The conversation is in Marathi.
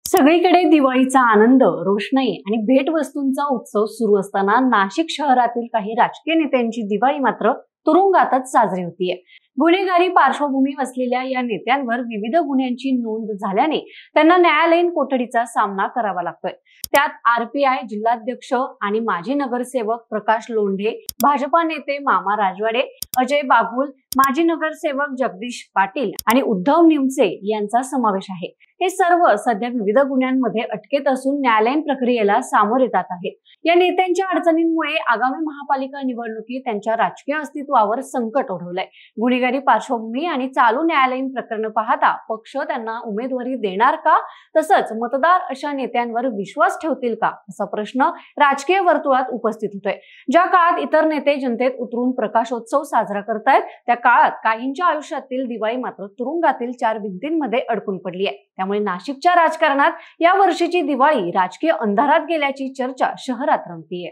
सगळीकडे दिवाळीचा आनंद, रोषणाई आणि भेटवस्तूंचा उत्सव सुरू असताना नाशिक शहरातील काही राजकीय नेत्यांची दिवाळी मात्र तुरुंगातच साजरी होतीये। गुन्हेगारी पार्श्वभूमी असलेल्या या नेत्यांवर विविध गुन्ह्यांची नोंद झाल्याने त्यांना न्यायालयीन कोठडीचा सामना करावा लागतोय। त्यात आरपीआय जिल्हाध्यक्ष आणि माजी नगरसेवक प्रकाश लोंढे, भाजपा नेते मामा राजवाडे, अजय बागुल, माजी नगरसेवक जगदीश पाटील आणि उद्धव निमसे यांचा समावेश आहे। हे सर्व सध्या विविध गुन्ह्यांमध्ये अटकेत असून न्यायालयीन प्रक्रियेला सामोरे जात आहेत। या नेत्यांच्या अडचणींमुळे आगामी महापालिका निवडणुकीत त्यांच्या राजकीय अस्तित्वावर संकट ओढवलंय। गुन्हेगारी पार्श्वभूमी आणि चालू न्यायालयीन प्रकरण पाहता पक्ष त्यांना उमेदवारी देणार का, तसंच मतदार अशा नेत्यांवर विश्वास ठेवतील का, असा प्रश्न राजकीय वर्तुळात उपस्थित होतोय। ज्या काळात इतर नेते जनतेत उतरून प्रकाशोत्सव साजरा करतायत, त्या काळात काहींच्या आयुष्यातील दिवाळी मात्र तुरुंगातील चार भिंतींमध्ये अडकून पडली आहे। त्यामुळे नाशिकच्या राजकारणात या वर्षीची दिवाळी राजकीय अंधारात गेल्याची चर्चा शहरात रंगतीये।